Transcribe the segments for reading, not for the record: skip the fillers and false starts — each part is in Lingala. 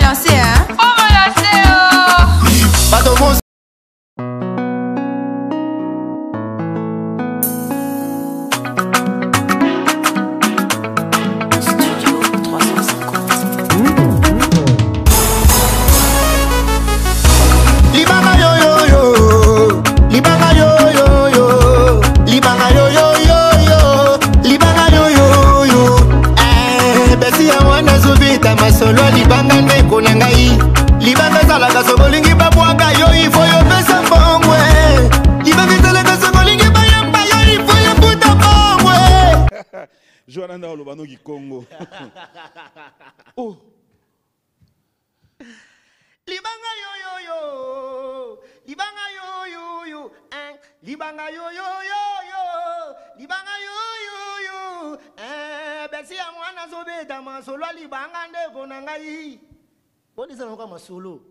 menacé, hein? Oh, menacé, oh! Bateau mon solo libanga ndeko na ngai libanga ezalaka sokolingi babwaka yo ifo yo pesa mbongwe libanga ezalaka sokolingi bayamba yo ifo yo buta mbongwe Joana nda oloba no Kikongo. Oh. Libanga yo yo yo libanga yo yo yo libanga yo yo yo yo libanga yo yo yo besi ya mwana zobeta masolo libanga ndeko na ngai bonisa na masolo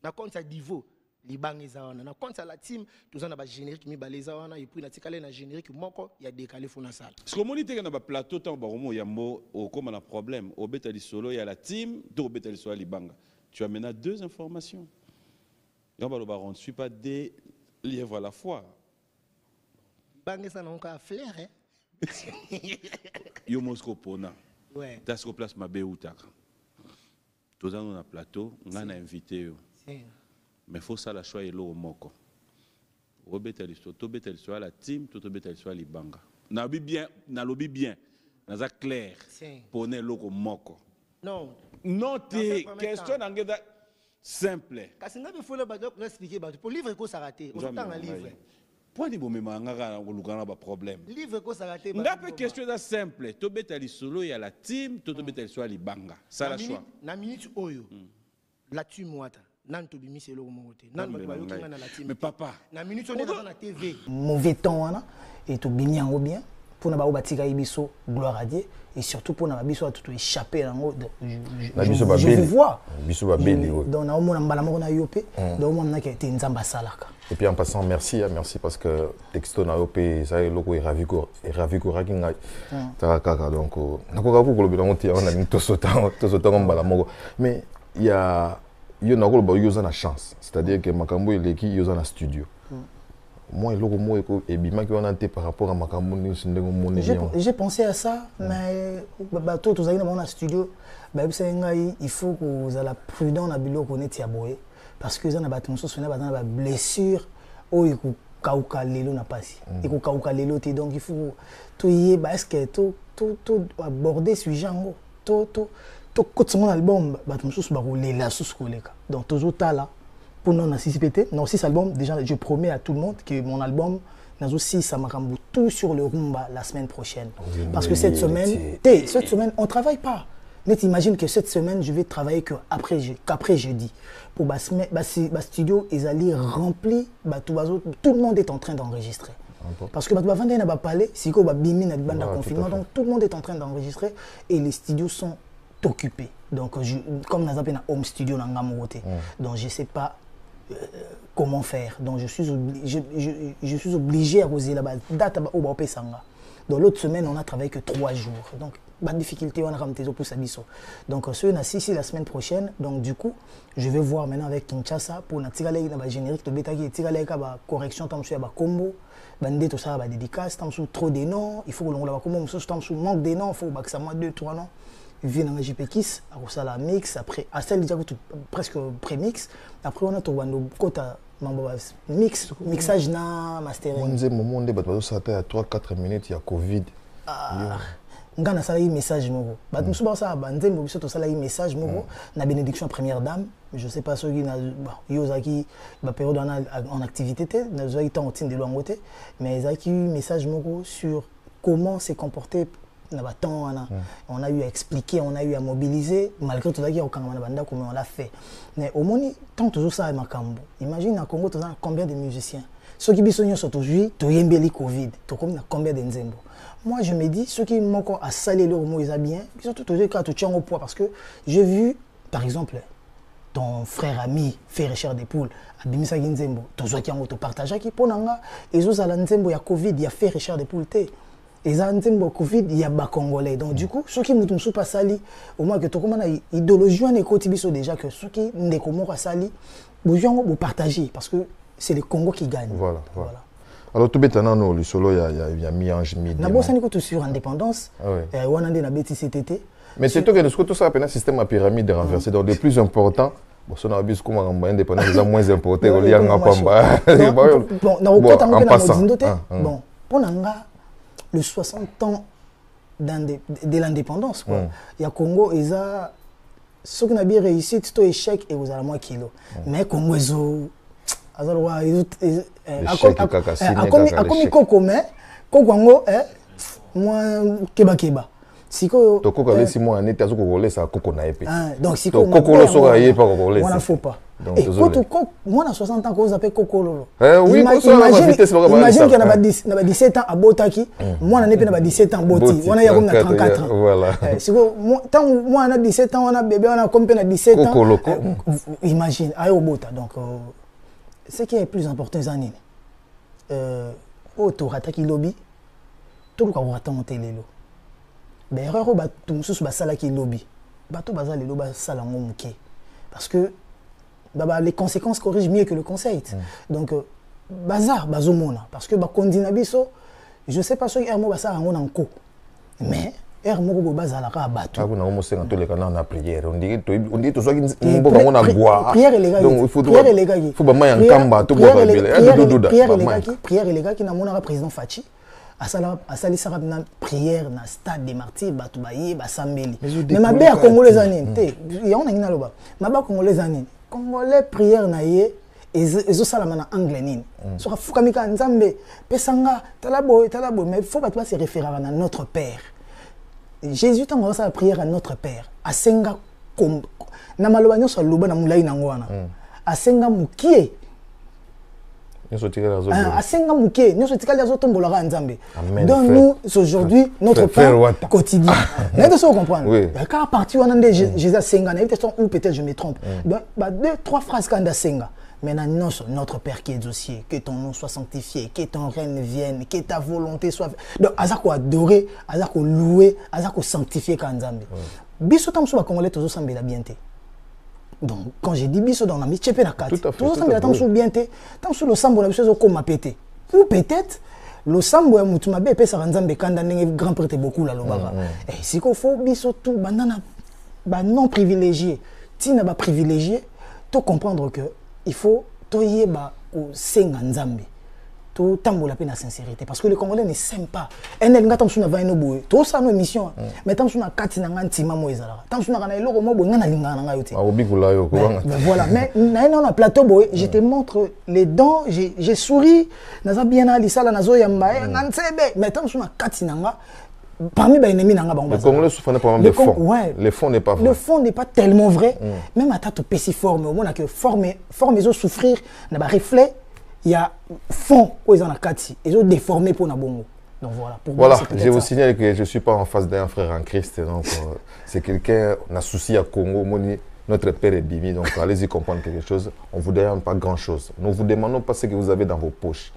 na compte ya divo libanga ezawana na compte ya la team tozana ba générique mibale ezawana et puis na tikale na générique moko ya décalé fona sala Ce que monite na ba plateau tant ba romo yambo o comme na problème au beta li solo ya la team do beta li solo libanga. Tu as maintenant deux informations. On ne suit pas des lièvres à la fois. Bangé ça n'a pas flair, hein? Yo Mosco Pona. Ouais. T'as ce place ma béoutaka. Tous on a plateau, on a invité. Mais faut ça la choix et l'eau au moko. Robert Eliso, to betel soit la team, to betel soit les banga. Na bien, na lobby bien. Na za clair. Pour ne l'eau au moko. Non. Non, t'es question dans simple. Parce que il faut expliquer pour livre ko ça raté. On s'entend un livre. Point de bon ngara ngolukana ba problème. Livre ko ça raté. Ndape question da simple. To betali solo ya la team, to betali soit li banga. Ça la choix. Na minute oyo. La tu moata. Nan to bimi selo mo côté. Nan ba yo kinga na la team. Mais papa. Na minute on est dans la TV. Mauvais temps wana et to bimi yango bien. Pour na ba batika ibiso gloire à Dieu et surtout pour na biso tout échapper yango je vous vois biso ba beli donc na omona mbala moko na yopé donc moi na ke te nzamba salaka et puis en passant merci merci parce que texto na yopé ça est loko et raviko rakinga ta kaka donc nakoka ko kolobi na monti on a ni to sotan mbala moko mais il y a yo na koloba yo za na chance c'est-à-dire que makambo eleki yo za na studio. Moi, par rapport à ma j'ai pensé à ça, mais tout dans le studio, il faut que vous ayez prudent dans le parce que vous avez des blessures, il donc il faut aborder ce genre. Tout album, donc toujours là. Pour non anticiper, non 6 albums, déjà je promets à tout le monde que mon album n'a aussi ça m'a tout sur le rumba la semaine prochaine. Parce que cette semaine, on ne travaille pas. Mais t'imagines que cette semaine, je vais travailler qu'après jeudi. Pour le studio, ils allaient remplir, tout le monde est en train d'enregistrer. Parce que avant n'a pas parlé, si on a bimi na bande confinement, donc tout le monde est en train d'enregistrer et les studios sont occupés. Donc comme nous avons un home studio dans Ngamote, donc je sais pas comment faire. Donc je suis obligé à poser la date au Baopesanga. Dans l'autre semaine, on a travaillé que 3 jours. Donc pas de difficulté, on a ramené pour Sabiso. Donc ce on a 6 la semaine prochaine. Donc du coup, je vais voir maintenant avec Kinshasa pour na tirale na générique de beta qui tirale ka correction tam sur ba combo, bande tout ça ba dédicace, tam sur trop des noms, il faut que l'on la combo, tam sur manque des noms, il faut que ça moins 2 3 noms. Vient dans JPKIS, à la mix, après, à celle déjà presque pré-mix, après on a tout le mixage na mastering. On disait moment où ça à 3-4 minutes, il y a Covid. On a un message moro. Nous sommes ça, message moro. Na bénédiction première dame. Je sais pas ce qui na Yozaki, ma période en activité, nous avons été en train de l'angoté, mais ils ont eu message moro sur comment s'est comporté. On a eu à expliquer, on a eu à mobiliser, malgré tout ça, on l'a fait. Mais au moins, tant que ça, imagine à Congo, combien de musiciens. Ceux qui sont aujourd'hui, tu as Covid, tu as combien de nzembo. Moi, je me dis, ceux qui m'ont à saler leur mot, ils ont bien, ils sont toujours quand tu tiens au poids. Parce que j'ai vu, par exemple, ton frère ami, frère Richard Depoule, à Bimisa Nzembo, tu as partage qui pour Nanga, et ils ont Nzembo, il y a Covid, il y a fait Richard Depoule. ils ont Covid, il y a des Congolais. Donc, du coup, ceux qui ne sont pas salis, au moins que tu as idéologie, on est déjà que ceux qui ne sont pas salis, vous partagez parce que c'est le Congo qui gagne. Voilà. Alors, tout maintenant, le solo, il y a mi-ange, mi-démon. Nous avons sur l'indépendance, on a des CTT. Mais c'est toi qui tout ça, un système à pyramide renversé. Donc, le plus important, si on a vu comment on indépendance, c'est moins important. En passant. Bon, pour le 60 ans de l'indépendance, il y a Congo, il y a ceux qui ont bien réussi, tout échec et vous avez moins kilo. Mais Congo, ils ont keba. Siko to koko lesi mo anete azo ko lesa koko na epé. Donc siko koko so ga yepa ko lesa. On faut pas. Et quand moi à 60 ans qu'on s'appelle Kokolo. Oui, imagine qu'il y a 17 ans à Botaki, moi on a 17 ans Boti, on a y a comme 34 ans. Voilà. Siko tant moi on a 17 ans, on a bébé, on a combien 17 ans. Imagine ayo Bota. Donc ce qui est plus important les années. Auto rataki lobby. Tout le cas on attend lelo. Mais erreur ba tout sous ba sala qui lobby. Bato baza lelo ba sala ngomuke. Parce que les conséquences corrigent mieux que le conseil. Donc bazar bazomona parce que ba kondina biso je sais pas ce que ermo ba sala ngona nko. Mais ermo ko bazala ka bato. Ah kuna omo senga to le kana na prière. On dit to so ki mboka ngona ngwa. Prière les gars. Donc il faut ba maya nkamba to boka bele. Prière les gars qui na mona président Fachi. Asali sarab na prière na stade des martyrs batu baye basambeli mais ma belle congolais anine té ya on a ngina loba ma ba congolais anine congolais prière na ye ezo salama na anglais nini so ka fukamika nzambe pesanga talabo mais faut pas se référer à notre père Jésus tango sa prière à notre père asenga comme na maloba nyoso loba na mulai nango wana asenga mukie donc nous aujourd'hui notre pain quotidien vous comprenez car partir on a Jésus senga ou peut-être je me trompe donc deux trois phrases quand senga maintenant notre Père qui est aux cieux, que ton nom soit sanctifié, que ton règne vienne, que ta volonté soit donc azako adorer azako louer azako sanctifier quand Nzambe biso tam so ba congolais tozo sambela bienté. Donc, quand j'ai dit biso dans la mi tchepé na kati, tout ça me attend sous bien té, tant sous le sambo la biso comme ma pété. Ou peut-être le sambo ya mutu mabe pe sa Nzambe kanda ndenge grand prêtre beaucoup la lobaba. Et si qu'on faut biso tout banana ba non privilégié, tina ba privilégié, to comprendre que il faut to yeba au senga Nzambe. To tambola pe na sincérité parce que le Congolais ne s'aime pas. Enel nga tamsuna va eno boye. To sa no mission. Mais tamsuna kati na ngantima mo ezala. Tamsuna kana eloko mo boye ngana lingana nga yote. Obikula yo ko banga. Voilà, mais na plateau boye, je te montre les dents, j'ai souri, naza bien ali sala nazo yamba, ngansebe, mais tamsuna kati na nga parmi les ennemis nanga bango. Le Congolais souffre pas vraiment de fond. Le fond n'est pas vrai. Le fond n'est pas tellement vrai. Même à ta to pessiforme, au moins que forme ils ont souffrir na ba reflet. Il y a fond où ils ont la kati, ils ont déformé pour Nabongo. Donc voilà. Pour voilà, moi, je vous signale que je ne suis pas en face d'un frère en Christ. Donc c'est quelqu'un, on a souci à Congo, notre père est bimi, donc allez-y comprendre quelque chose. On ne vous demande pas grand-chose. Nous ne vous demandons pas ce que vous avez dans vos poches.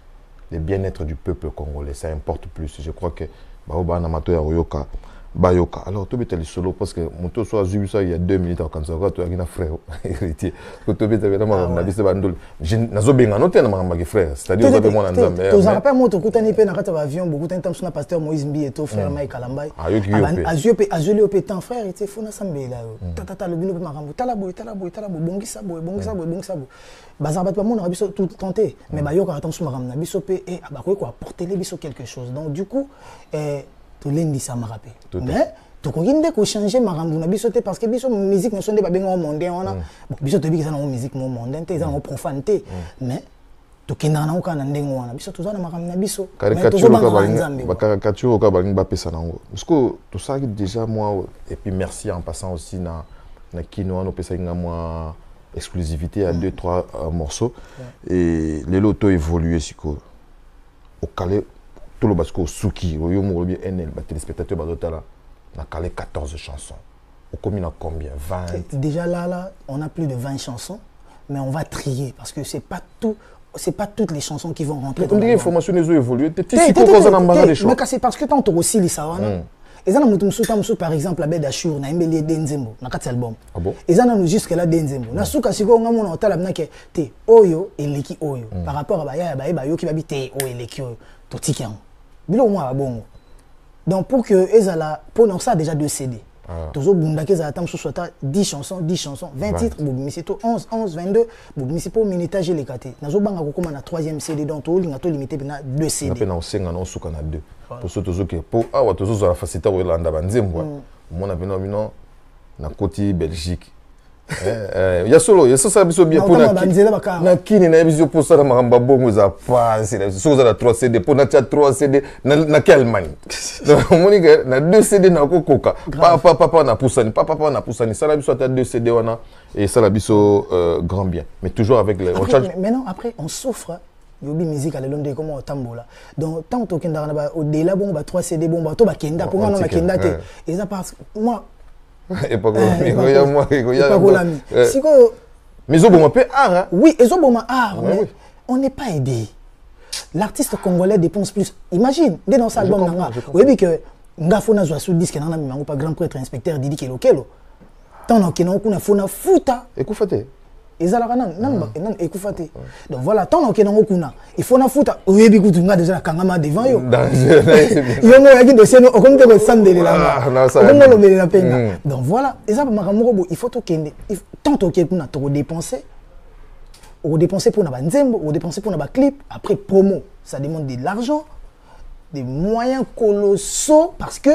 Le bien-être du peuple congolais, ça importe plus. Je crois que Baoba Namato Yaroyoka. Bayoka. Alors, tu es solo parce que mon tour soit il y a 2 minutes quand tu as un frère héritier. Tu es vraiment na bise bandol. Je nazo benga no tena mama frère. C'est-à-dire vous avez mon nzambe. Tu as rappelé moi to kutani pe na kata avion beaucoup de temps sur pasteur Moïse Mbieto frère Mike Kalambai. Azio pe tant frère était fona sambela. Tata le bino pe makambo. Talabo bongisa boy. Bazarbat pas mon rabiso tout tenté mais bayoka attention makamna biso pe et abako ko apporter les biso quelque chose. Donc du coup to lendi ça m'a rappelé. Mais to ko nginde ko changer makambo na biso te parce que biso musique no sonde ba benga mondain on a bon biso to bi ça na musique mo mondain te ça na profanité mais to kenda na ka na ndengo wana biso to za na makambo na biso caricature ka balinga ba pesa nango parce que tout ça déjà moi et puis merci en passant aussi na kino no pesa nga moi exclusivité à 2-3 morceaux et les lotos évolué siko au calé tout le basco Souki, au Yomo, NL, téléspectateur Badotala, on a calé 14 chansons. Au combien on a combien 20 déjà là, on a plus de 20 chansons, mais on va trier parce que c'est pas tout. c'est pas toutes les chansons qui vont rentrer. On dit que l'information ont évolué. Mais c'est parce que tant que aussi les sawana. Et ça, nous par exemple, la bête d'Achour, na imbeli Denzembo, na quatre albums. Ah bon? Et ça, nous jusque là Denzembo. Na souka siko on a mon hotel abna ke te oyo et leki oyo. Par rapport à baya yo qui va biter oyo et leki oyo. To tikian. Bilo moi bon. Donc pour que ezala pour ça déjà 2 CD. Toujours bundake za tam sous 10 chansons, 20 titres, bobimisi to 11, 22, bobimisi pour minutage les katé. Nazo banga ko comme na 3e CD donc to linga to limité na 2 CD. Na pe na osenga na suka na 2. Pour ce toujours que pour awa toujours la facilité au landa banzembo. Mon abino bino na côté Belgique. Ya solo ça biso bien pour na kini na biso pour ça na maramba bongo za pas c'est so za 3 CD pour na 3 CD na quelle Allemagne. Donc moni que na 2 CD na kokoka papa na poussani papa na poussani ça la biso ta 2 CD wana et ça la biso grand bien mais toujours avec les mais non après on souffre yobi musique à l'onde comme au tambola donc tant que kenda na au delà bon ba 3 CD bon ba to ba kenda pour moi na kenda te et ça parce moi et pas moi mais au bon peu art oui et au bon art mais on n'est pas aidé l'artiste congolais dépense plus imagine dès dans cet album nanga oui que ngafo na zo sous disque na mimango pas grand prêtre inspecteur Didi Kelokelo tant na kena kuna fona futa ekufate ezalaka nan ekufate donc voilà tant na kena kuna il faut na futa oyebi kutunga déjà kangama devant yo yo no yaki dossier no okomte ko sandele la okomte lo mele la penga donc voilà ezaba makamoko il faut to kende tant to kuna to dépenser on dépenser pour na banzembo on dépenser pour na ba clip après promo ça demande de l'argent des moyens colossaux parce que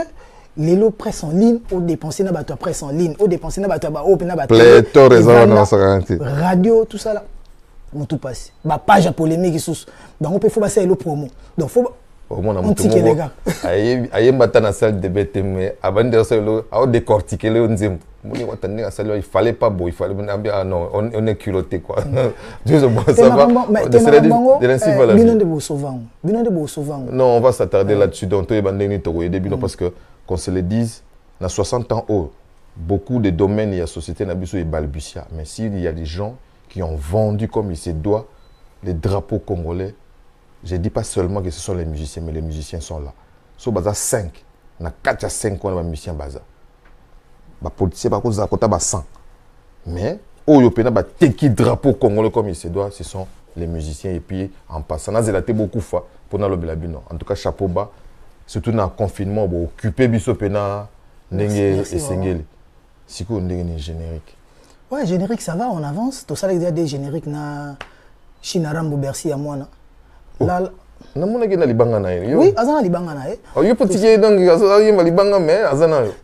les lots presse en ligne ou dépenser na bateau presse en ligne ou dépenser na bateau ba open na bateau radio tout ça là on tout passe ba page à polémique sous donc on peut faut passer le promo donc faut au moins on ticket les gars aye mbata na salle de bête mais avant de ça a décortiquer le nzem moni watandi à salle il fallait pas beau il fallait ah non on est culotté quoi Dieu bon ça va binon de beau souvent non on va s'attarder là-dessus donc to bandeni to aider binon parce que qu'on se le dise, dans 60 ans, beaucoup de domaines et de sociétés sont balbutia. Mais s'il y a des gens qui ont vendu comme il se doit les drapeaux congolais, je ne dis pas seulement que ce sont les musiciens, mais les musiciens sont là. Sur Baza 5, on a 4 à 5 ans de musiciens Baza. Les politiciens, par contre, ils ont 100. Mais, au Yopena, les drapeaux congolais comme il se doit, ce sont les musiciens. Et puis, en passant, on a beaucoup de fois pour nous le en tout cas, chapeau bas. Surtout dans le confinement, on occuper Bissopena, Ndenge et Sengeli. C'est quoi Ndenge générique? Ouais, générique, ça va, on avance. Tout ça, il y a des génériques na Chinarambo Bercy à moi. Là, oui, Azana Libanga na.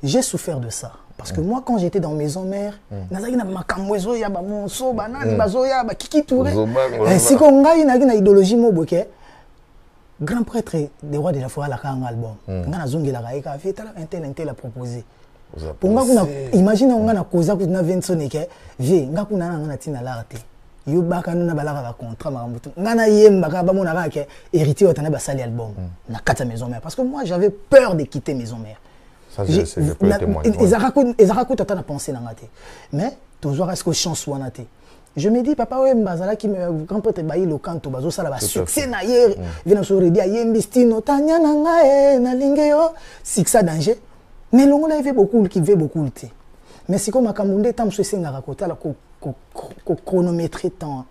J'ai souffert de ça. Parce que moi, quand j'étais dans maison mère, nazaki na makamwezo ya ba monso banani bazoya ba kiki touré. Si ko ngai na idéologie mo boké. Grand prêtre des rois de la forêt a un album. Ngana zongi la raïka fait intel a proposé. Pour moi imagine on a cause que na Vincent ke vie ngakuna na tina l'arte. Yo baka na balaka ba contrat marambutu. Ngana yemba ka ba mona ka ke héritier otana ba sali album na kata maison mère parce que moi j'avais peur de quitter maison mère. Ça je peux témoigner. Ezaraku tata na penser na ngate. Mais toujours est-ce que chance wana te. Je me dis, papa, ouais, Mbazala qui me grand prêtre baï le canto, bazo ça la succès na hier, vient sur le dia yembistino, tanya nanga na lingeo, sixa danger. Mais l'on a vu beaucoup qui veut beaucoup le thé. Mais si comme à Kamundé, tam se senga rakota la chronométrer temps,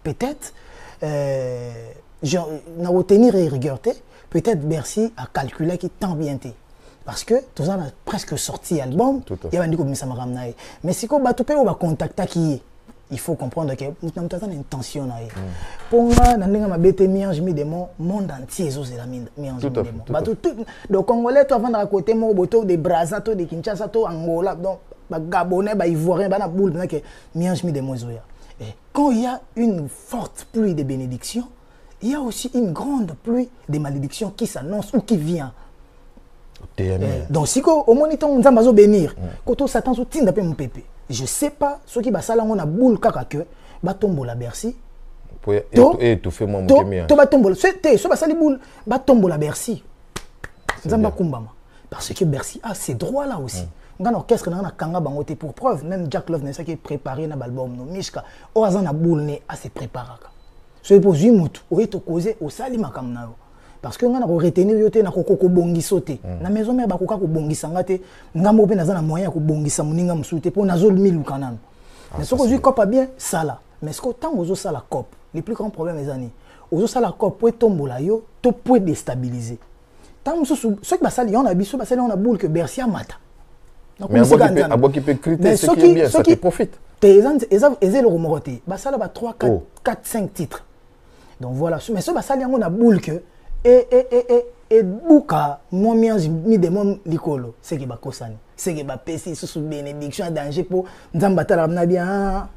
peut-être, na retenir et regardé, peut-être Bercy a calculé qui tant bien té. Parce que tout ça a presque sorti album, il y a un dit comme ça m'a ramené. Mais si comme batupé on va contacter qui il faut comprendre que nous avons une intention. Pour moi, dans le monde entier, c'est la miange de donc, Congolais, tu vas à côté de Brazza, de Kinshasa, de Angola, donc, Gabonais, Ivoirien, quand il y a une forte pluie de bénédictions, il y a aussi une grande pluie de malédictions qui s'annonce ou qui vient. Donc, si au moniteur, on va bénir, quand on s'attend, on va mon pépé. Je ne sais pas, ceux qui ont a boule kaka que ba tombo la Bercy. Et tout fait mon to ba tombo. C'est so ba sali boule ba tombo la Bercy. Zamba kumbama. Parce que Bercy a ses droits là aussi. Dans l'orchestre na kanga bangote pour preuve même Jack Love n'est ça qui est préparé na album no Mishka. O azana boule ne a se préparaka. soki mpo ozwi motu oye tokoze osali makambo na yo parce que nga na koretenir yo te na kobongisa te na maison mère bakoka kobongisa nga te nga moko mpe naza na moyen ya kobongisa moninga mosusu te mpo nazoluka nano mais soki ozwi cope bien sala mais soki ntango ozosala cope le plus grand problème eza nini ozosala cope po etombola yo to po déstabiliser ntango mosusu soki basali yango na biso basali yango na boule que Bercy amata mais aboki peut critiquer ce qui est bien ça te profite eza eloko moko te basala ba 3 4 5 titres donc voilà mais soki basali yango na boule que et buka momiange mi de mom likolo c'est que bakosani c'est que bapesi sous bénédiction danger pour nzamba tala na bien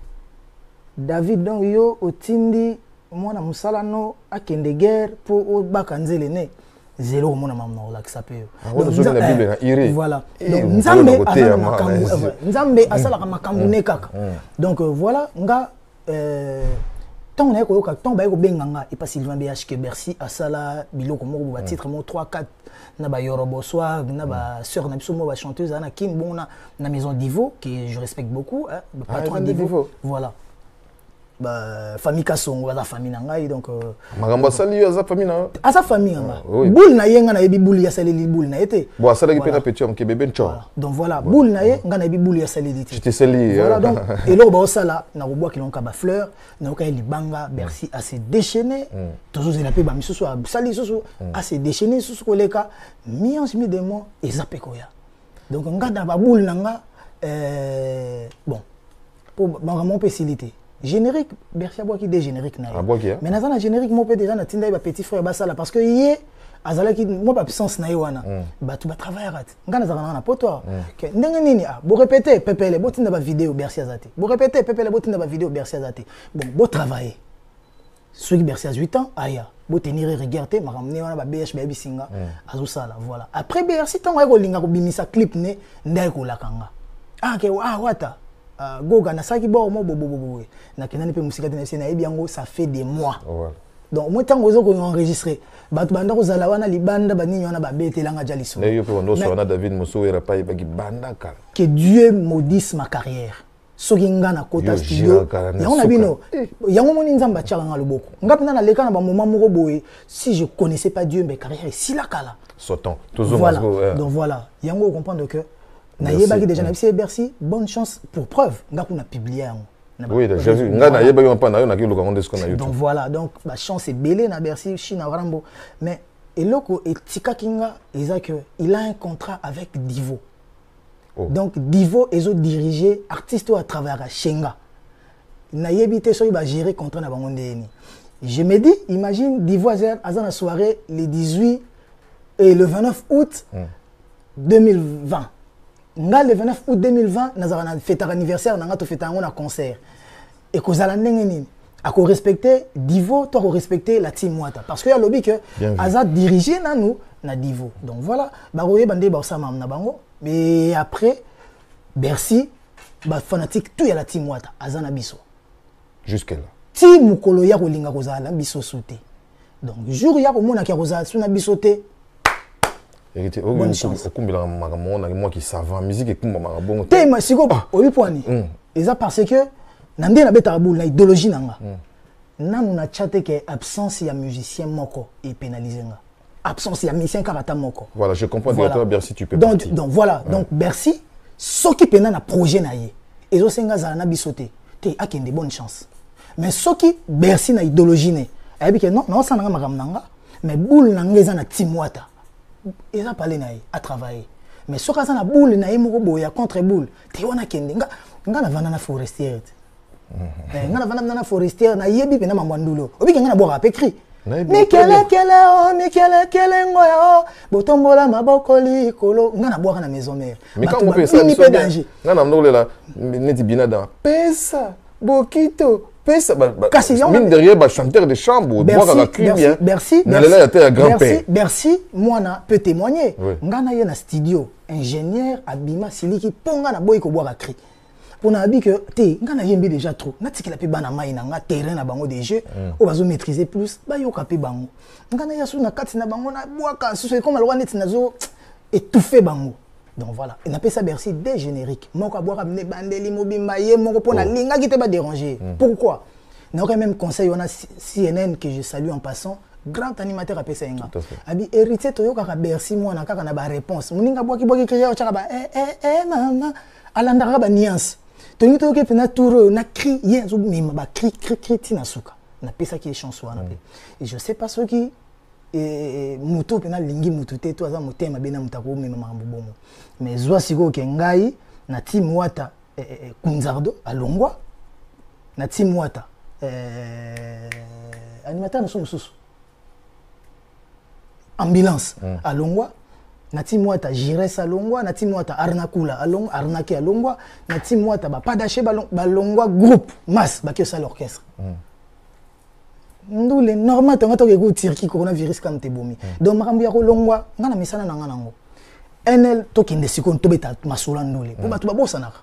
David donc yo otindi mwana musala no akende guerre pour bakanzele ne zéro mona mamna olakisa pe voilà donc nzambe asala makambu ne kaka donc voilà nga tant on a koyoka tant ba ko benganga et pas Sylvain BHK Bercy asala biloko moko ba titre mo 3 4 na ba yorobo soir na ba sœur na biso mo ba chanteuse ana kin bon na maison Divo que je respecte beaucoup hein patron Divo voilà ba famille Kasongo la famille nangai donc magamba sali za famille na asa famille nga boule na yenga na yebi boule ya sali boule na été bon sala ki pena petit homme ke bébé ncho donc voilà boule na ye nga na yebi boule ya sali dit tu te sali voilà donc et là ba sala na ko bois ki lonka ba fleur na ko libanga Bercy a se déchaîné toujours il a pe ba misusu sali susu a se déchaîné susu ko leka mi ange mi démon et zape ko ya donc nga da ba boule na nga bon pour mon facilité générique Bercy aboki des génériques na mais na zana générique mo pe déjà na tinda ba petit frère basala parce que yé azala ki mo ba puissance na wana ba tu ba travailler rat ngana zana na poto que ndenge nini bo répéter pepele bo tinda ba vidéo Bercy azate bo répéter pepele bo tinda ba vidéo Bercy azate bon bo travailler ceux qui Bercy a 8 ans aya bo tenir regarder ma ramener wana ba BH ba bisinga azosala voilà après Bercy tango ko linga ko bimisa clip ne ndai ko lakanga ke wata Goga na saki bo mo bobo na kenani pe musika tena na ebiango ça fait des mois donc moi tango zo ko enregistrer batu banda ko zala wana libanda banini wana ba betelanga jaliso yo pe ndo so na David Mosowera pa ba banda kala que Dieu maudisse ma carrière soki nga na kota studio yango na bino yango moni nzamba tchaka nga loboko ngapi na leka na ba moment moko boye si je connaissais pas Dieu mais carrière ici la kala sautant toujours voilà donc voilà yango comprendre que na yeba ki déjà na bisi Bercy bonne chance pour preuve nga kuna publier yango oui j'ai vu nga na yeba yo pa na yo na ki luka ndesko na YouTube donc voilà donc ba chance est belé na Bercy Chine Rambo mais eloko etika kinga eza que il a un contrat avec Divo donc Divo ezo diriger artiste à travers Shenga na yebité so ba gérer contrat na bango ndeni je me dis imagine Divo azana soirée le 18 et le 29 août 2020 nga le 29 août 2020 nazara na fête anniversaire nanga to fête un concert et kozala ndenge nini ako respecter Divo to ko respecter la team Mwata parce que ya lobby que aza diriger na nous na Divo donc voilà ba roye bande ba osama na bango mais après Bercy ba fanatique tout ya la team Mwata aza na biso jusque là ti mukolo ya kolinga kozala biso sauté donc jour ya ko mona ki kozala suna biso te bonne chance okumbela makambo na moi qui savant musique ekumba makambo te ma siko obi poani eza parce que nande na beta boule na idéologie nanga nanu na chate que absence ya musicien moko et pénaliser nga absence ya musicien karata moko voilà je comprends directement Bercy tu peux donc voilà donc Bercy soki pena na projet na ye ezo senga za na bisoté te akende bonne chance mais soki Bercy na idéologie ne ayebi que non ça nanga makambo nanga mais boule nanga eza na team Mwata ils ont parlé à travailler mais ce cas na boule na yemo boya contre boule te wana kende nga na vana na forestière nga na vana na forestière na yebi pena mamwandulo obi nga na boka pe cri mais kele ngoya botombola maboko likolo nga na boka na maison mère mais quand on fait ça nga na mnolela neti binada pesa bokito mine derrière chanteur de chambre Bercy moi na peut témoigner ngana ye na studio ingénieur abima siliki ponga na boy ko boire cri pour na abi que te ngana yembi déjà trop na tikela pe bana mai na nga terrain na bango des jeux o bazo maîtriser plus ba yo kapé bango ngana ya su na kati na bango na boaka su comme le net nazo étouffer bango. Donc voilà, on appelle ça Bercy des génériques. Moko boire amener bandeli mobimba ye moko pona linga qui te ba déranger. Pourquoi? n'a aucun même conseil, on a CNN que je salue en passant, grand animateur à PCNA. Abi héritier toyo kaka Bercy moi na kaka na ba réponse. Muninga boki kriya chaka ba maman alanda ba nuance. Toni toyo ke pena tour na cri yen zo mima ba cri tina suka. Na pesa qui est chanson na pe. Et je sais pas ce qui muto pena lingi mutu te to aza motema bena mutako mema mambo bomo. Mais zwa siko ke ngai na team wata Kunzardo à Longwa na team wata animateur na somususu ambulance à Longwa na team wata Jires à Longwa na team wata Arnakula à Longwa Arnaké à Longwa na team wata ba Padaché ba Longwa groupe masse ba que ça l'orchestre ndule normal to ngato ke tirki coronavirus kam te bomi donc makambo ya ko Longwa ngana misana na ngana ngo NL to kinde sikon to beta masula ndule po batu ba bosanaka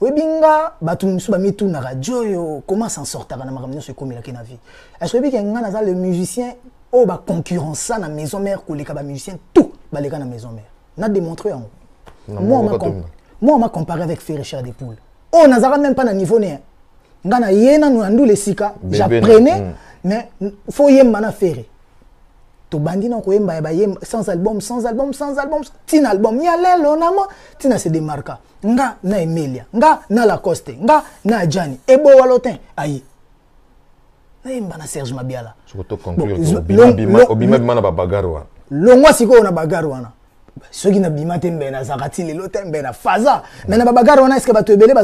Webinga, batu msuba mitu na radio yo, comment s'en sortir na makamyo se komi la ke na vie. Est-ce que nga na le musicien o ba concurrence na maison mère ko leka ba musicien tout ba leka na maison mère. Na démontré en. Moi on m'a comparé avec Ferré Cher des Poules. Oh nazara même pas na niveau né. Nga na yena no andu le sika, j'apprenais mais faut yemba na Ferré. To bandi na ko yemba ba yem sans album, tin album ya lelo na mo tina se démarka. Nga na Emilia, nga na Lacoste, nga na Gianni, ebo walotin, ayi. Na yemba na Serge Mabiala. Surtout conclure, obima bima na bagarwa. Longwa siko na bagarwa. Soki na bima tembe na zakati lelo tembe na faza. Mais na bagarwa est-ce que batu ebele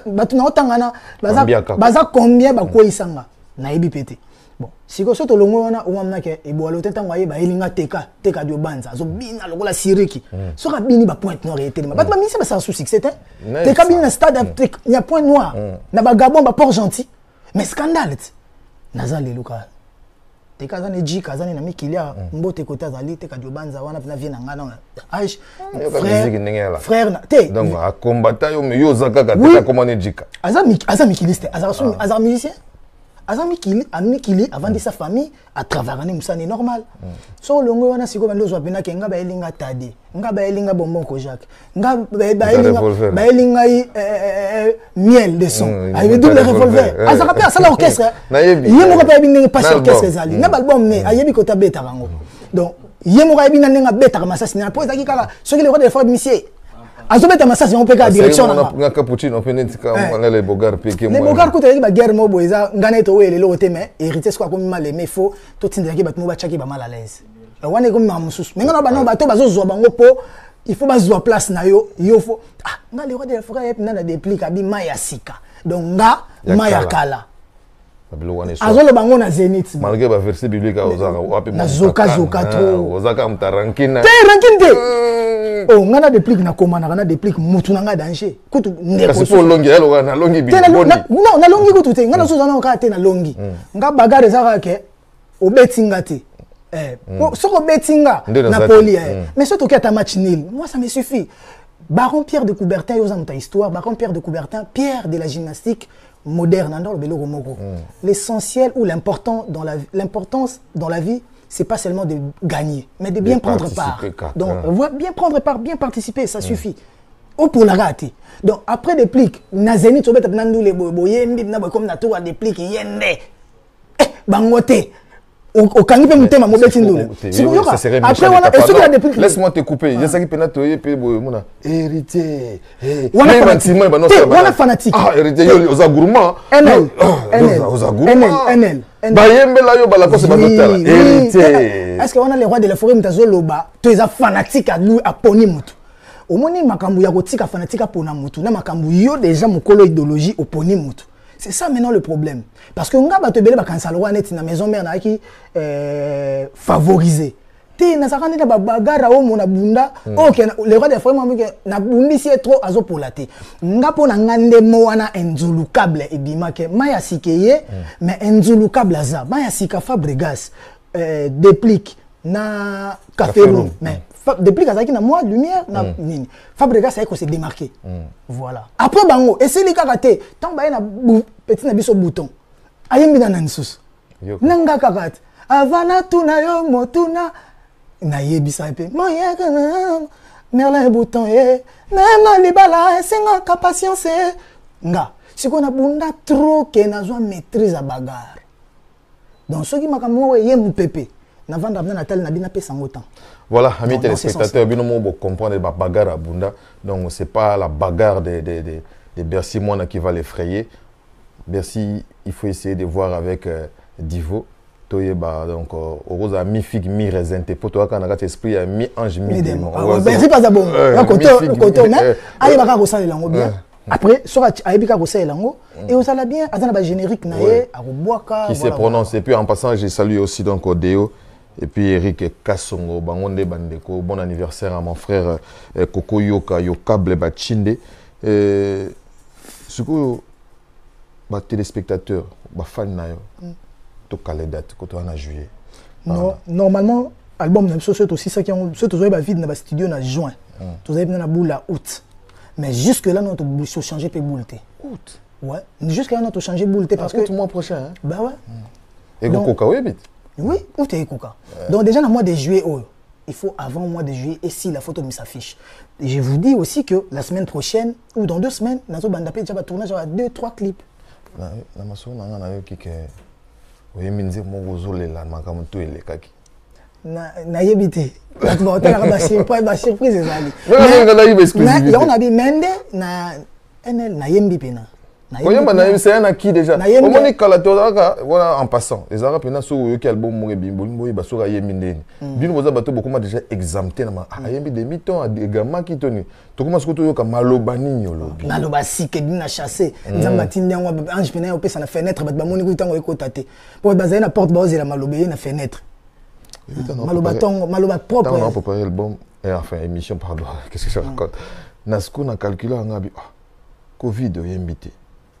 batu na otangana baza combien bako isanga na yebi pété. Bon, siko soto longo wana umamna ke ebo walotin tango aye ba elinga teka dio banza. Zo bina lokola siriki. Soka bini ba point noir et tellement. Bat ba misi ba sa souci c'était. Teka bini na stade Afrique, il y a point noir. Na ba Gabon ba port gentil. Mais scandale. Naza lelo ka. Teka zane jika zane na mikilia mbote kota zali teka dio banza wana na vie na ngana. Aish. Frère na te. Donc a combattre yo me yo zakaka teka komane jika. Aza mikiliste, aza musicien. Amikili avant de sa famille à travers un musane normal. So longo wana siko bando zo pena ke nga ba elinga tadi. Nga ba elinga bonbon ko Jacques. Nga ba elinga miel de son. Avec double revolver. Azaka pe ça l'orchestre. Yemo ka pe binga pas orchestre zali. Na album ne ayebi ko tabeta rango. Donc yemo ka binga nga beta ka masasi na poza ki kaka soki le roi de fort monsieur. Azobeta masasi on peut ka direction na nga cappuccino penetika on les bogar piqué les bogar ko te ba guerre mo boeza ngana to wele lo te mais héritier quoi comme mal mais faut to tindela ki bat mo ba chaki ba mal à l'aise wana ko mamususu mais ngana ba no ba to ba zo zo bango po il faut ba zo place na yo faut nga le roi de forêt na na déplique abi maya sika donc nga maya kala azolo bango na Zénith malgré ba verset biblique ozaka wapi na zoka trop ozaka mtarankina te rankinte oh ngana déplique na komana ngana déplique mutu nanga danger kutu ndeko kasi po longi elo na longi bi non na longi kutu te ngana so zana ka te na longi nga bagare zaka ke obetinga te soko betinga na poli mais surtout que ta match nul moi ça me suffit. Baron Pierre de Coubertin yozam ta histoire Baron Pierre de Coubertin Pierre de la gymnastique moderne dans le vélo romoko. L'essentiel ou l'importance dans la vie, c'est pas seulement de gagner, mais de bien prendre part. Donc, bien prendre part, bien participer, ça suffit. Ou pour la rater. Donc, après des pliques, Nazeni, tu vas nandou les boyens, comme na tour des pliques, yende. Bangote. Au kangi pe mutema mo betindule. Après voilà, et ceux qui a des pliques. Laisse-moi te couper. Je sais qui pena toyer pe boy mona. Héritier. Wana fanatique. Ah, héritier yo oza gourmand. NL. Bayembe la yo bala ko se ba docteur. Héritier. Est-ce que on a les rois de la forêt mtazoloba, tu es fanatique à lui à poni mutu. Au moni makambu ya kotika fanatique à pona mutu, na makambu yo déjà mokolo idéologie au poni mutu. C'est ça maintenant le problème. Parce que nga bato belé bakansalo wana na maison mère na ki favoriser. Te na sakane na bagara o mona bunda OK le roi des frères moi na bundi si trop azo polate. Nga pona ngande mo wana enzulukable ebima ke maya sikeye mais enzulukable za maya sika Fabregas déplique na café room mais déplique azaki na moi lumière na nini Fabregas ça se démarquer voilà après bango et c'est les karaté tant ba na petit na biso bouton ayembi na nsus nanga kakate avana tuna yo motuna na yebisa pe moya merlin bouton même na libala senga ka patience nga si qu'on a bunda trop que nazo maîtrise à bagarre donc ceux qui m'a comme yé mon pépé na vendre na natal na bina pesa ngotan. Voilà, amis téléspectateurs, bien nous comprendre la bagarre à bunda, donc c'est pas la bagarre des Bercy Moana qui va l'effrayer. Bercy, il faut essayer de voir avec Divo. Donc, au a mi-figue, mi-raisin. Pour toi, quand on a esprit, mi-ange, mi-démon. Bercy pas bon. Côté, mais aïe, baka rosa les langues bien. Après, sur aïe, baka rosa les langues. Et on s'en a bien, attends, la générique, naïe, à Roboaka. Qui se prononce. Et puis, en passant, j'ai salué aussi donc Odeo. Et puis Eric Kassongo, Bangonde Bandeko, bon anniversaire à mon frère Koko Yoka, Yokable Bachinde. Ce que les téléspectateurs, les fans, tout calé date, quand on a juillet. Non, normalement, l'album c'est aussi ça qui ont vide dans le studio en juin. Tout avez dans la boule à août. Mais jusque là, nous avons changé de boule. Août. Ouais. Jusque là, nous avons changé de boule parce que le mois prochain. Bah ouais. Et Koko oui, vite. Oui, où tu es Kouka. Donc déjà dans le mois de juillet, il faut avant le mois de juillet, et si la photo me s'affiche. Je vous dis aussi que la semaine prochaine, ou dans 2 semaines, Nazo Bandapé déjà va tourner genre 2-3 clips. Na yebite. Tu vas entendre la surprise mais on a dit Mende na yembi pena. C'est un acquis déjà. En passant, les Arabes, ils ont un album ils ont beaucoup déjà exempté. Des mitons, des gamins qui tenu. Tu commences à dire que Maloba Nino. Maloba si que bien chassé. Nous avons bâti un ange pénal au la fenêtre, mais mon écoute en écoute. Pour baser la porte base et la Maloba la fenêtre. Maloba propre. On a préparé l'album, enfin émission, pardon. Qu'est-ce que je raconte? Nasco a calculé un Covid invité.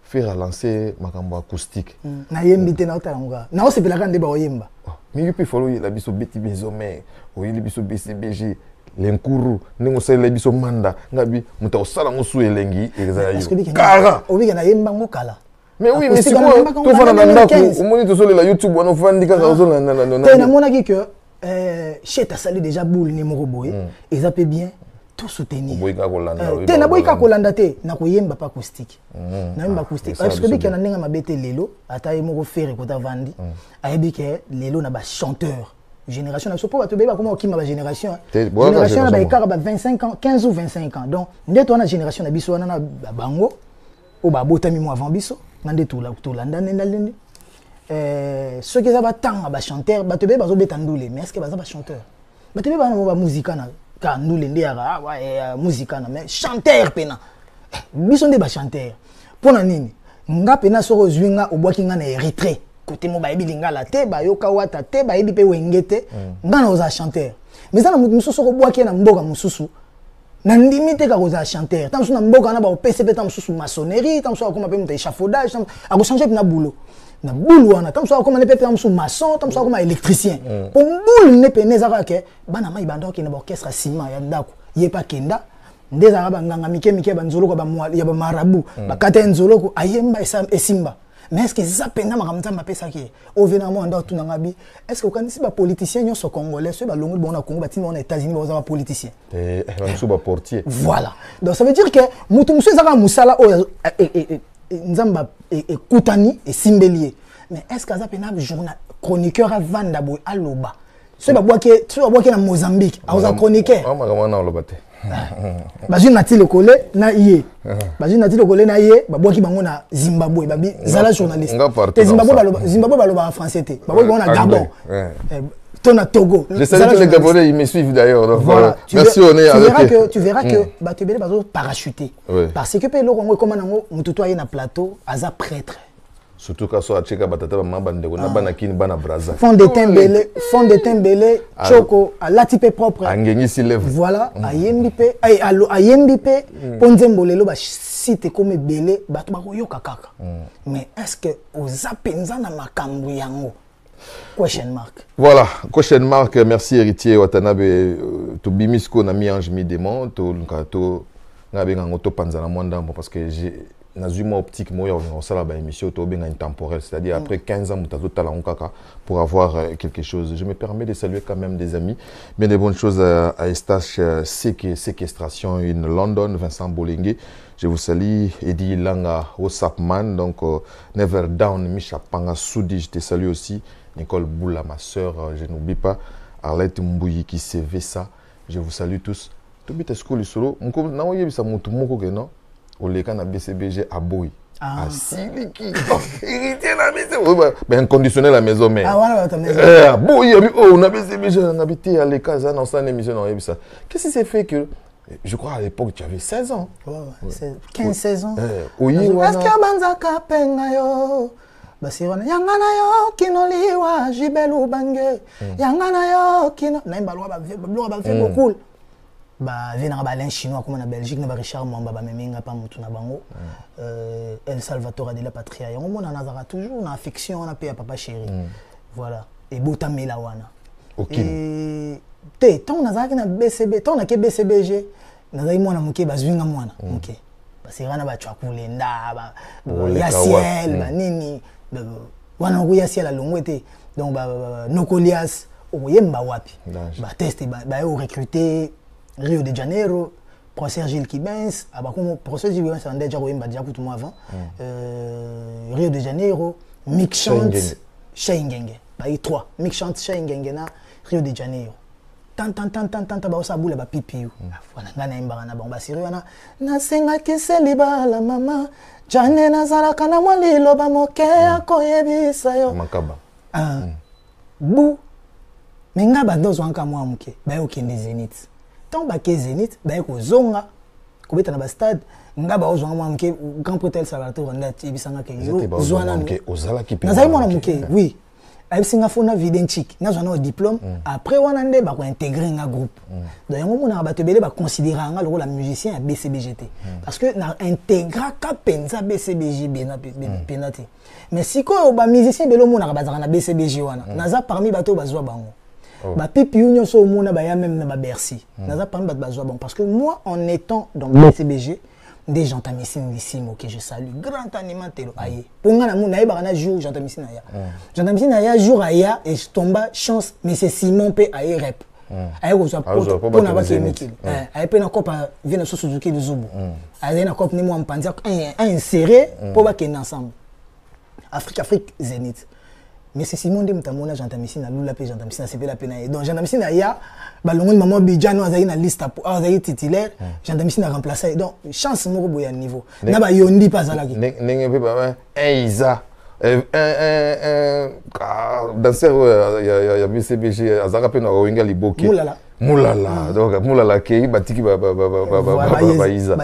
Faire lancer makambo acoustique. Na yembité na otalanga. Na osepela kande ba oyemba. Mais il peut follow la biso beti bizome, oyeli biso BCBG, l'enkuru, ningo sele biso manda, ngabi muta osala ngosu elengi ezala yo. Kara. Obi na yemba ngokala. Mais oui, mais c'est quoi? Tout va dans ndako, au moins tu sur la YouTube, on vend kaka ozona na. Tena mona ki que chez ta sali déjà boule numéro boy, et ça peut bien tout soutenir. Tena boyka kolanda te na koyemba pa acoustique. Na yemba acoustique. Parce que biki na ninga mabete lelo, ata yemo faire kota vandi. Ayebi ke lelo na ba chanteur. Génération na sopo bato beba comment okima ba génération. Génération na ba ekara ba 25 ans, 15 ou 25 ans. Donc ndeto na génération na biso na bango o ba botami mo avant biso, na ndeto la kolanda ndalende. Ceux qui ba tanga ba chanteur, bato beba zo betandule, mais est-ce que ba za ba chanteur? Bato beba na ba musique na car nous les ndéara musique na mais chanteur pena biso nde ba chanteur pona nini nga pena soko zwinga obwaki nga na Eritrea côté mo ba yebi lingala te ba yoka wata te ba yebi pe wengete nga na oza chanteur mais ça na musu soko obwaki na mboka mususu na ndimite ka oza chanteur tant na mboka na ba OPCP tant mususu maçonnerie tant so akoma pe muta échafaudage ako changer na boulot na boulot wana tant so akoma ne pe tant musu maçon tant so akoma électricien pour boulot ne pe nezaka ke bana mai banda ki na orchestre ciment ya ndako yepa kenda ndeza ba nganga mike banzolo ko ba ya ba marabu bakata nzolo ko ayemba esimba mais est-ce que ça pena makamza mapesa ki au venamo anda tuna ngabi est-ce que kanisi ba politicien nyoso congolais so ba longo bona Congo ba tini na États-Unis ba za politicien ba ba portier voilà donc ça veut dire que mutu musu ezaka musala o nzamba ekutani et simbelier mais est-ce que ça pena journal chroniqueur à vanda boy aloba so ba boake na Mozambique a za chroniqueur na aloba te bazwi nati lokole na iye bazwi nati lokole na iye babwaki bango na Zimbabwe babi zala journaliste te Zimbabwe baloba en français te babwaki bango na Gabon tona Togo je sais que les Gabonais ils me suivent d'ailleurs donc voilà. Merci on est avec tu verras que batebele bazo parachuter parce que pe lokongo comme nango mututu aye na plateau aza prêtre surtout quand soit cheka batata mabande ko na bana kini bana braza fond de tembele choko alati pe propre angengisi lèvre voilà ayembi pe ayembi pe ponzembolelo ba site comme belé bato ba koyoka kaka mais est-ce que ozapenza na makambu yango question mark voilà question mark merci héritier Watanabe to bimisko na mi ange mi démon to ngabe ngango to panzana mwandambo parce que j'ai Nazuma optique moi on sala ba émission to benga intemporel c'est-à-dire après 15 ans mutazo tala kaka pour avoir quelque chose. Je me permets de saluer quand même des amis bien des bonnes choses à Eustache séquestration in London Vincent Bolingue Je vous salue, Eddie Langa, Osapman, donc Never Down, Misha Panga Soudi, je te salue aussi. Nicole Boula, ma soeur, je n'oublie pas. Arlette Mbouyi qui CV ça, je vous salue tous. Tu habites à school solo, on comme non il y a ça monte mon que non, au les can BCBG à Boy. Ah Siliki, héritier la maison, ben inconditionnel la maison mais. Ah voilà ta maison. Boy, on a BCBG, on habité à l'école ça dans cette émission non ça. Qu'est-ce qui s'est fait que je crois à l'époque tu avais 16 ans. Ouais, 15-16 ans. Oui, est-ce que banzaka penga yo? Basirona yangana yo kinoliwa jibelu bange. Yangana yo kino na imbalwa ba fait beaucoup. Ba vena ba l'un chinois comme en Belgique na ba Richard Mwamba ba meminga pa mutu na bango. El Salvatore de la Patria. On mona nazara toujours na affection na pe papa chéri. Voilà. Et bota melawana. OK. Et te ton nazara na BCB, ton na ke BCBG. Nazari mwana muke bazwinga mwana. OK. Basirana ba chakule nda ba Yasiel ba nini. Wana nguya si la longwete donc Nokolias oyemba wapi ba test ba yo recruter Rio de Janeiro professeur Gilles Kibens abakomo professeur Gilles Kibens ande déjà oyemba déjà tout mois avant Rio de Janeiro Mixchant Shengenge ba i 3 Mixchant Shengenge na Rio de Janeiro tant ba osabula ba pipiu wana ngana imba na bon ba siri wana na senga keseliba la mama Jane nazalaka na mwali loba moke akoyebisa yo makaba bu menga bandozo anka mwa muke bayo kende Zenith tant ba ke Zenith bayo kozonga kobeta na ba stade nga ba ozonga mwa muke Grand Prix Salvatore nda tibisanga ke yo zwana muke ozala kipi nazali mwana muke oui abisinga fona videnchik nazwa na diplôme après wana nde ba ko intégrer nga groupe donc yango mona ba tebele ba considérer nga le rôle musicien à BCBGT parce que na intégra ka penza BCBG penati mais si ko ba musicien belo mona ba zaka na BCBG wana naza parmi bato bazwa bango ba pipi union so mona ba ya même na ba Bercy naza parmi bato bazwa bango parce que moi en étant dans BCBG des gens tamissimo que je salue grand animateur aye ponga na mona yeba na jour gens tamissina ya gens tamissina ya jour aya et je tomba chance mais c'est Simon pe aye rep aye ko so pour na ba kemiki aye pe na kopa vient na Suzuki de Zubu aye na kopa ni mo mpanza inséré pour ba ken ensemble Afrique Zénith mais c'est Simon de Mtamona Jantamissina Lula pe Jantamissina c'est la peine donc Jantamissina ya balongo maman Bidjano azali na liste pour azali titulaire Jantamissina remplacer donc chance moko boya niveau na ba yondi pas alaki nenge pe ba Isa danseur ya BCBG azaka pe na Owinga Liboke Moulala donc Moulala ke batiki ba Isa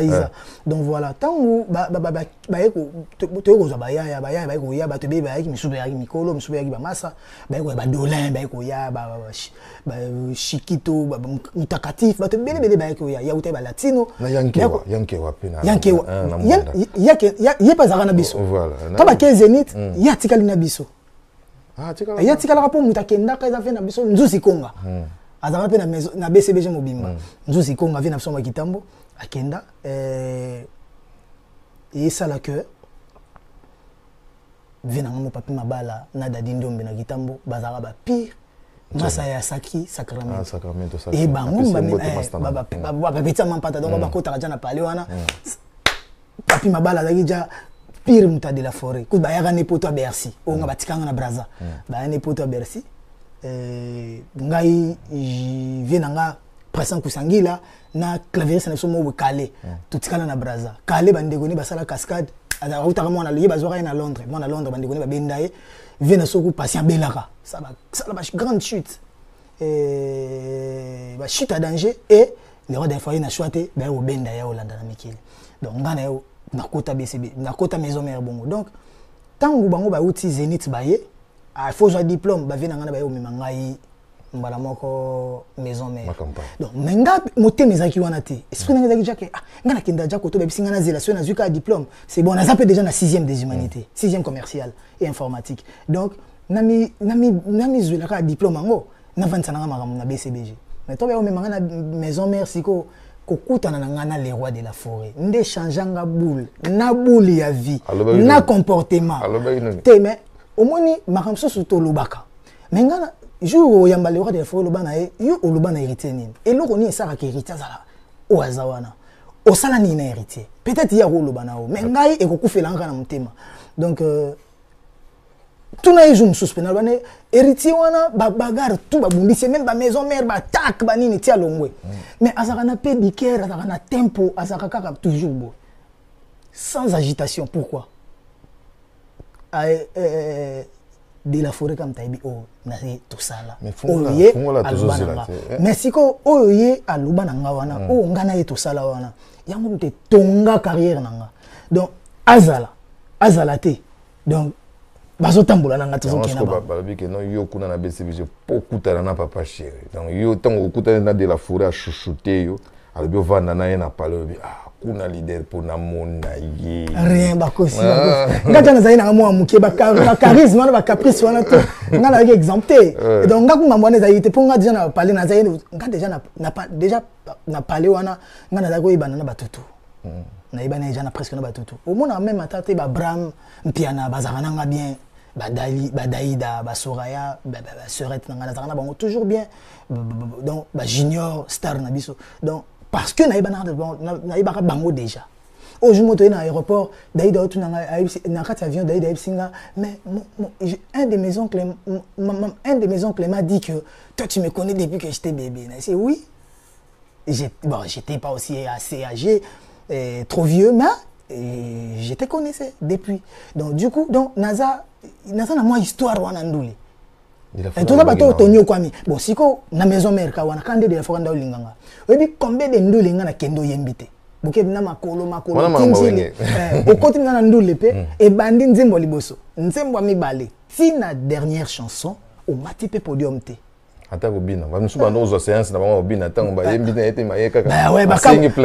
donc voilà tangu ba eko to ko za ba ya eko ya ba to be ba ki misube ya mikolo misube ya masa ba eko ba dolin ba eko ya ba shikito ba mutakatif ba to bele ba eko ya uta ba latino na yanke wa pena ya pa zaka na biso voilà ta ba ke Zenith ya tikali na biso ya tikala rapo mutakenda ka za fe na biso nzusi konga azama pe na BCBG mobimba nzusi konga vient na biso makitambo akenda et ça la que vient na papi mabala na dadi ndombe na kitambo bazara ba pire masa ya Sacramento et bango ba petit mampata donc ba kota jana pale wana papi mabala zaki ja pire muta de la forêt ko ba ya ne poto à Bercy o nga batikanga na Braza ba ne poto à Bercy ngai vient nga pression kusangila na clavieriste na somo we Calais tutikala na Braza Calais bandegoni basala cascade ala utaka mona liye bazora na Londres bandegoni ba bendaye vient na soku patient belaka ça ba grande chute ba chute à danger et le roi d'infoyer na choité ba o bendaye Hollande na mikili donc ngana yo na kota BCB na kota maison mère bongo donc tangu bango ba uti Zenith baye il faut un diplôme ba vient ngana ba yo mimangai mbala moko maison mère donc menga moté mezaki wana te esprit nga zaki jake ngana kenda jako to bebisinga na zela so na zuka diplôme c'est bon na zape déjà na 6e des humanités 6e commercial et informatique donc nami zuela ka diplôme ngo na vantana nga makamu na BCBG mais to ba yo memanga na maison mère siko kokutana na ngana les rois de la forêt nde changeanga boule na boule ya vie na comportement te mais au moins makamso surtout lobaka mais ngana jour yamba le roi de la forêt lobana yo lobana héritier nini et loko ni esaka ke héritier zala o azawana o sala ni na héritier peut-être il y a rôle banao mais ngai et ko fait l'anga na mutema donc tout na yezum suspendre bane héritier wana bagarre tout babundi c'est même ba maison mère ba tak ba nini tia longwe mais azaka na pe diker azaka na tempo azaka kaka toujours beau sans agitation pourquoi de la forêt comme Taïbi, oh, tout ça là. Mais si ko oye à Lubananga wana, oh, ngana et tout ça là wana. Yango te tonga carrière nanga. Donc azala te. Donc bazo tambola nanga tout ça qui na ba. Balabi que non yo kuna na BCBG pokuta na papa chéri. Donc yo tango okuta na de la forêt à chouchouter yo. Alors yo vanda na na palobi ah kuna leader pour na mona ye rien bakosi ngata na zaina mo amuke ba charisme na ba caprice wana to ngana ke exempté donc ngaku mamwana za yite pour nga déjà na parler na zaina nga déjà na parler wana ngana za ko ibana na batutu na ibana déjà na presque na batutu au moins même atate ba Bram mpiana bazana nga bien Daïda ba Soraya ba Serette ngana za na bango toujours bien donc ba Junior Star na biso donc parce que naïba bango déjà aujourd'hui dans l'aéroport Daïda na kat avion Daïda singa mais un de mes oncles m'a dit que toi tu me connais depuis que j'étais bébé. C'est oui. J'étais pas aussi assez âgé trop vieux mais je te connaissais depuis. Donc du coup donc Naza na moi histoire wana ndule. Et tout ça bato tonyo kwami bon siko na maison mère ka wana kande de la foranda olinganga obi combien de ndule nga na kendo yembite boke na makolo tinzile au côté na ndule pe e bandi nzembo liboso nzembo mibale ti na dernière chanson au mati pe podium te ata kobina ba musuba ndozo séance na bango bina tango ba yembi na ete mayeka ka ouais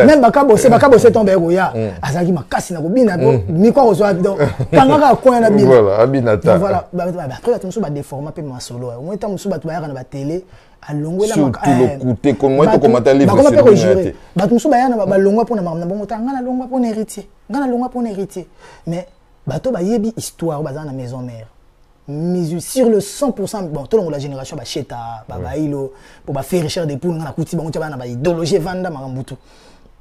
même baka bosser tomber roya azaki makasi na kobina po miko ozwa donc kangaka ko na bina voilà abina ta voilà ba truc musuba déformer pe masolo au moins ta musuba tu ba na ba télé alongwe la maka tout le côté comme moi to commenter livre sur le ba musuba yana ba longwa pona mamna bongo ta ngana longwa pona héritier ngana longwa pona héritier mais bato ba yebi histoire ba na maison mère sur le 100% bon tout le monde la génération ba cheta ba bailo pour faire recherche des poules na kuti bango tia na ba idéologie vanda marambutu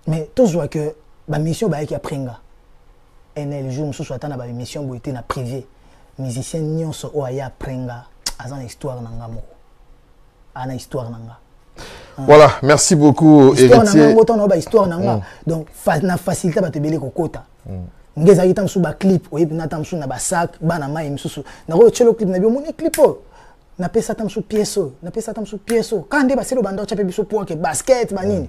mais tous voient que ba mission ba qui aprenga NL jour mususu atana ba mission boité na privé musicien nyonso o aya aprenga azana histoire nanga mo ana histoire nanga. Voilà, merci beaucoup héritier. Histoire nanga donc na facilité ba te belé kokota. Ngeza kita msuba clip oyebi na tamsu na basak bana mai msusu na ko chelo clip na bio moni clipo na pesa tamsu pieso kande ba selo bando chape biso poa ke basket banini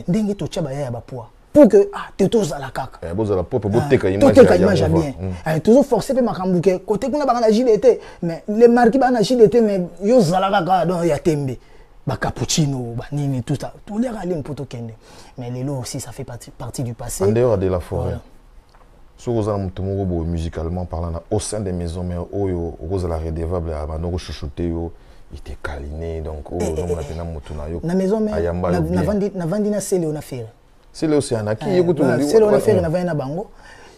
ndenge to chaba ya ba poa pour que te toza la kaka boza la pop boteka image bien toujours forcer pe makambu ke côté kuna bana JDT mais les marques bana JDT mais yo zala kaka donc ya tembe ba cappuccino banini tout ça tout les ralines poto kende mais les lots aussi ça fait partie du passé en dehors de la forêt. Sur musicalement parlant, au sein des maisons mères, aux la redevable à Manoro chuchoté, il était câliné, donc on a fait na maison mère, na vandina Céléo na faire. Céléo c'est un acquis, Céléo na faire na vana bango.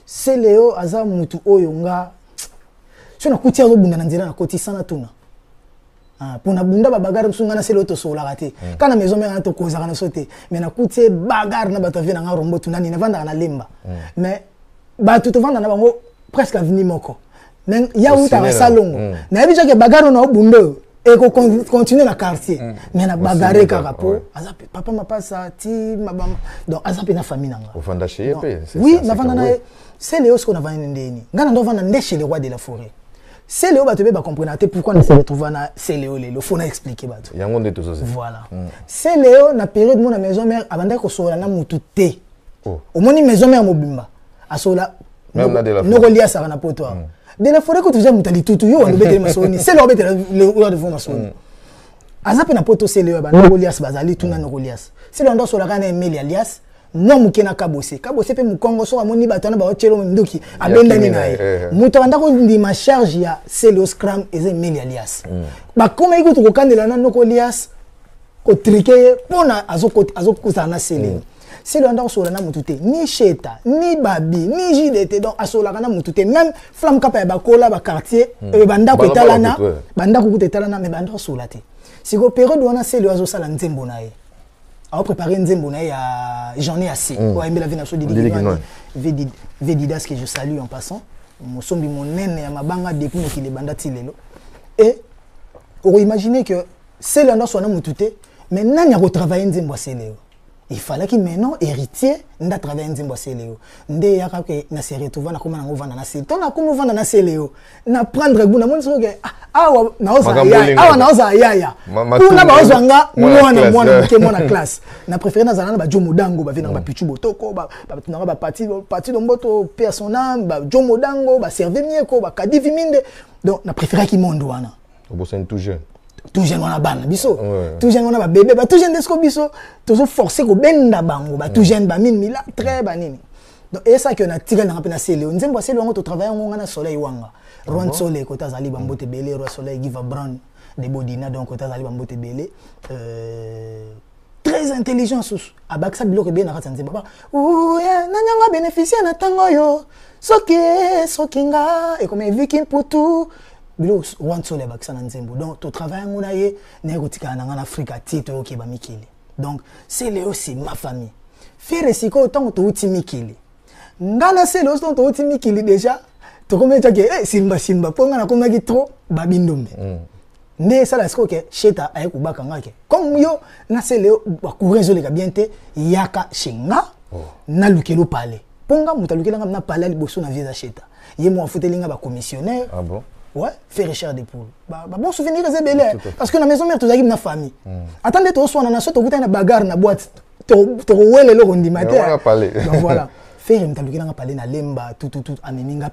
Céléo aza mutu oyo nga. So na kutia zo bunda na nzela na koti sana tuna. Pour na bunda ba bagarre msunga na Céléo to sola raté. Kana maison mère na to kozaka na sauter, mais na kutie bagarre na bato vina nga rombo tuna ni na vanda na lemba. Mais ba tout vendre na bango presque avenir moko mais ya uta salongo na biso ke bagaro na obundo et ko continuer na quartier mais na bagarre kaka po azape papa mapasa ti mabama donc azape na famille nanga au fanda chez EP oui na vanda na c'est Léo ce qu'on a vendre ndeni ngana ndo vanda ndé chez le roi de la forêt c'est Léo ba te ba comprendre pourquoi on se retrouve na c'est Léo le faut na expliquer ba tout yango ndé tout ça voilà c'est Léo na période mon maison mère abanda ko sola na mutu te au moni maison mère mobimba asola même na de la no kolia ça na poto de la forêt que tu as mutali tutu yo on bete masoni c'est le bete le roi de fond masoni azape na poto c'est le ba no kolia bazali tuna no kolia c'est le ndo sola kana emeli alias moi mukena kabose pe mukongo so amoni batana ba otelo ndoki abenda ni nae muto anda ko ndi ma charge ya c'est le scram et emeli alias ba koma iko to kokandela na no kolia ko triquer pona azokuza na sele c'est le ndako sola na mutute ni cheta ni babi ni JDT donc asola kana mutute même flamme kapa ya bakola ba quartier banda ko etalana mais banda sola te siko période wana c'est le azo sala nzembo na ye a préparé nzembo na ya j'en ai assez ouais mais la vie na so Vedidas que je salue en passant mosombi monene ya mabanga depuis mokili bandati lelo et on imaginer que c'est là soit na mutute mais nani a retravailler nzembo seleo il fallait que maintenant héritier nda travailler nzembo seleo nde ya ka ke na se retrouver na koma na vanda na seleo na koma vanda na seleo na prendre goût na moni so ke awa na oza yaya kuna ba ozanga mwana ke mwana classe na préféré na zalana ba jomo dango ba vina ba pichu botoko ba tunanga ba parti domboto personnel ba jomo dango ba servir mieko ba kadivi minde donc na préféré ki monde wana obosen tout jeune on a ban biso tout jeune on a ba bébé ba tout jeune desko biso toujours forcer ko benda bango ba tout jeune ba min mila très banini donc et ça que on a tiré na pena seleo nzembo seleo ngo to travailler ngo na soleil wanga Ron Soleil kota zali bambote belé Roi Soleil Give a Brown de Bodina donc kota zali bambote belé très intelligent sous abaksa biloko bien na katsanze baba ouya nanyanga bénéficier na tango yo sokinga et comme viking putu bilo Ron Soleil abaksa na nzembo donc to travail ngona ye na kotika na ngana Afrika tito OK ba mikili donc c'est Léo c'est ma famille faire siko autant to uti mikili ngana c'est Léo to uti mikili déjà to comme ça que simba ponga na koma ki trop babindombe ne ça la sko que cheta ay kubaka ngake comme yo na c'est Léo ba courir ka bien te yaka shinga na lukelo pale ponga mutalukela ngam na pale liboso na visa cheta ye mo afutelinga ba commissionnaire ah bon ouais faire cher des poules ba bon souvenir c'est belé parce que na maison mère to zaki na famille attendez to so na so to kuta na bagarre na boîte to wele lo ndimate donc voilà faire mutalukela ngam pale na lemba tout ameminga